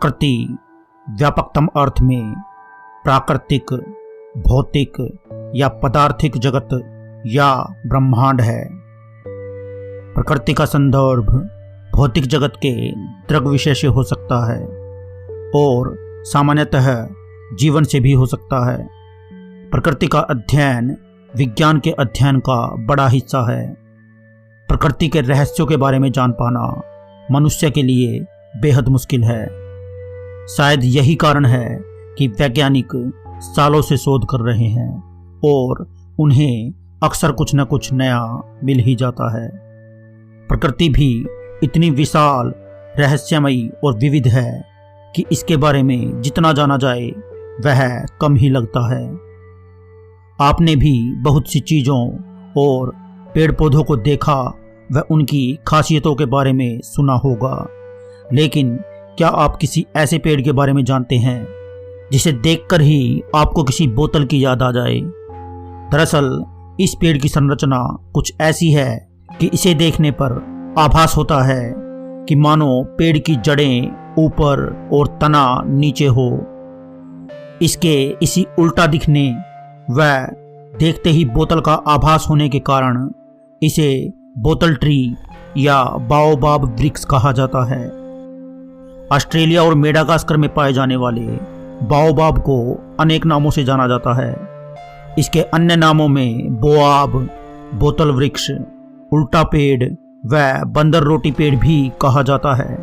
प्रकृति व्यापकतम अर्थ में प्राकृतिक, भौतिक या पदार्थिक जगत या ब्रह्मांड है। प्रकृति का संदर्भ भौतिक जगत के दृग् विषय से हो सकता है और सामान्यतः जीवन से भी हो सकता है। प्रकृति का अध्ययन विज्ञान के अध्ययन का बड़ा हिस्सा है। प्रकृति के रहस्यों के बारे में जान पाना मनुष्य के लिए बेहद मुश्किल है। शायद यही कारण है कि वैज्ञानिक सालों से शोध कर रहे हैं और उन्हें अक्सर कुछ न कुछ नया मिल ही जाता है। प्रकृति भी इतनी विशाल, रहस्यमयी और विविध है कि इसके बारे में जितना जाना जाए वह कम ही लगता है। आपने भी बहुत सी चीज़ों और पेड़ पौधों को देखा व उनकी खासियतों के बारे में सुना होगा, लेकिन क्या आप किसी ऐसे पेड़ के बारे में जानते हैं जिसे देखकर ही आपको किसी बोतल की याद आ जाए? दरअसल इस पेड़ की संरचना कुछ ऐसी है कि इसे देखने पर आभास होता है कि मानो पेड़ की जड़ें ऊपर और तना नीचे हो। इसके इसी उल्टा दिखने व देखते ही बोतल का आभास होने के कारण इसे बोतल ट्री या बाओबाब वृक्ष कहा जाता है। ऑस्ट्रेलिया और मेडागास्कर में पाए जाने वाले बाओबाब को अनेक नामों से जाना जाता है। इसके अन्य नामों में बोआब, बोतल वृक्ष, उल्टा पेड़ व बंदर रोटी पेड़ भी कहा जाता है।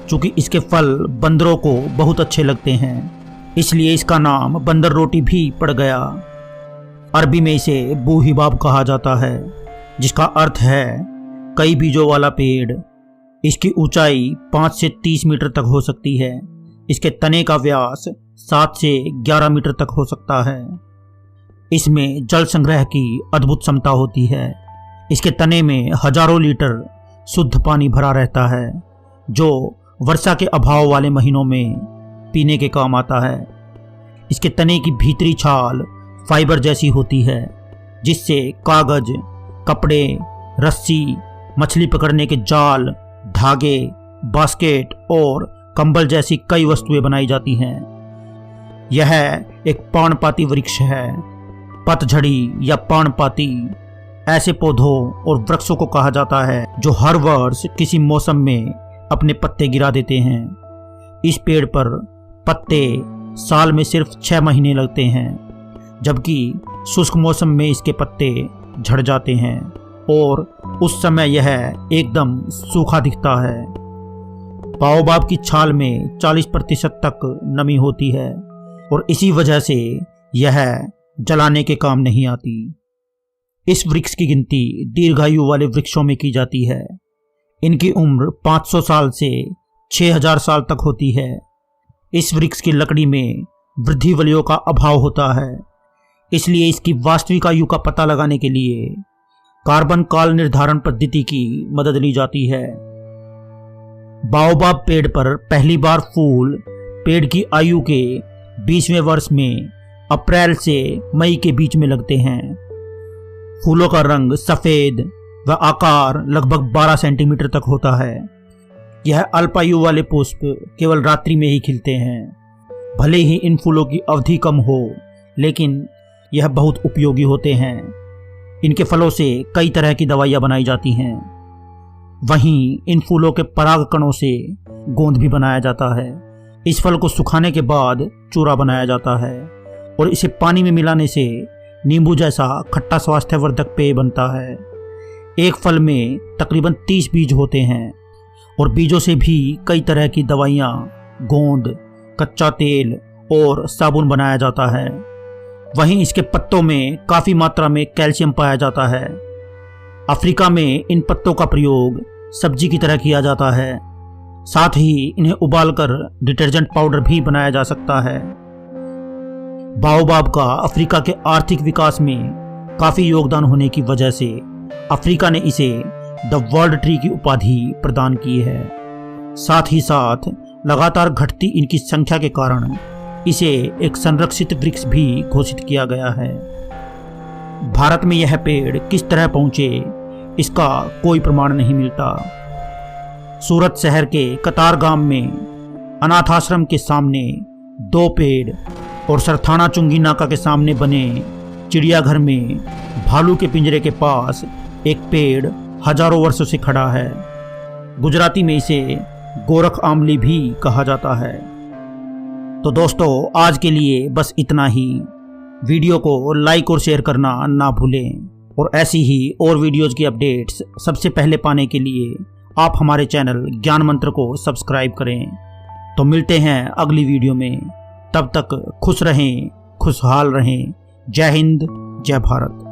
चूँकि इसके फल बंदरों को बहुत अच्छे लगते हैं, इसलिए इसका नाम बंदर रोटी भी पड़ गया। अरबी में इसे बूहिबाब कहा जाता है, जिसका अर्थ है कई बीजों वाला पेड़। इसकी ऊंचाई 5 से 30 मीटर तक हो सकती है। इसके तने का व्यास 7 से 11 मीटर तक हो सकता है। इसमें जल संग्रह की अद्भुत क्षमता होती है। इसके तने में हजारों लीटर शुद्ध पानी भरा रहता है, जो वर्षा के अभाव वाले महीनों में पीने के काम आता है। इसके तने की भीतरी छाल फाइबर जैसी होती है, जिससे कागज, कपड़े, रस्सी, मछली पकड़ने के जाल, धागे, बास्केट और कंबल जैसी कई वस्तुएं बनाई जाती हैं। यह एक पर्णपाती वृक्ष है। पतझड़ी या पर्णपाती ऐसे पौधों और वृक्षों को कहा जाता है जो हर वर्ष किसी मौसम में अपने पत्ते गिरा देते हैं। इस पेड़ पर पत्ते साल में सिर्फ 6 महीने लगते हैं, जबकि शुष्क मौसम में इसके पत्ते झड़ जाते हैं और उस समय यह एकदम सूखा दिखता है। बाओबाब की छाल में 40% तक नमी होती है और इसी वजह से यह जलाने के काम नहीं आती। इस वृक्ष की गिनती दीर्घायु वाले वृक्षों में की जाती है। इनकी उम्र 500 साल से 6000 साल तक होती है। इस वृक्ष की लकड़ी में वृद्धि वलयों का अभाव होता है, इसलिए इसकी वास्तविक आयु का पता लगाने के लिए कार्बन काल निर्धारण पद्धति की मदद ली जाती है। बाओबाब पेड़ पर पहली बार फूल पेड़ की आयु के 20वें वर्ष में अप्रैल से मई के बीच में लगते हैं। फूलों का रंग सफ़ेद व आकार लगभग 12 सेंटीमीटर तक होता है। यह अल्पायु वाले पुष्प केवल रात्रि में ही खिलते हैं। भले ही इन फूलों की अवधि कम हो, लेकिन यह बहुत उपयोगी होते हैं। इनके फलों से कई तरह की दवाइयाँ बनाई जाती हैं। वहीं इन फूलों के पराग कणों से गोंद भी बनाया जाता है। इस फल को सुखाने के बाद चूरा बनाया जाता है और इसे पानी में मिलाने से नींबू जैसा खट्टा स्वास्थ्यवर्धक पेय बनता है। एक फल में तकरीबन 30 बीज होते हैं और बीजों से भी कई तरह की दवाइयाँ, गोंद, कच्चा तेल और साबुन बनाया जाता है। वहीं इसके पत्तों में काफ़ी मात्रा में कैल्शियम पाया जाता है। अफ्रीका में इन पत्तों का प्रयोग सब्जी की तरह किया जाता है। साथ ही इन्हें उबालकर डिटर्जेंट पाउडर भी बनाया जा सकता है। बाओबाब का अफ्रीका के आर्थिक विकास में काफ़ी योगदान होने की वजह से अफ्रीका ने इसे द वर्ल्ड ट्री की उपाधि प्रदान की है। साथ ही साथ लगातार घटती इनकी संख्या के कारण इसे एक संरक्षित वृक्ष भी घोषित किया गया है। भारत में यह पेड़ किस तरह पहुंचे, इसका कोई प्रमाण नहीं मिलता। सूरत शहर के कतारगाम में अनाथ आश्रम के सामने 2 पेड़ और सरथाना चुंगी नाका के सामने बने चिड़ियाघर में भालू के पिंजरे के पास एक पेड़ हजारों वर्षों से खड़ा है। गुजराती में इसे गोरख आमली भी कहा जाता है। तो दोस्तों, आज के लिए बस इतना ही। वीडियो को लाइक और शेयर करना ना भूलें और ऐसी ही और वीडियोज़ की अपडेट्स सबसे पहले पाने के लिए आप हमारे चैनल ज्ञान मंत्र को सब्सक्राइब करें। तो मिलते हैं अगली वीडियो में। तब तक खुश रहें, खुशहाल रहें। जय हिंद, जय भारत।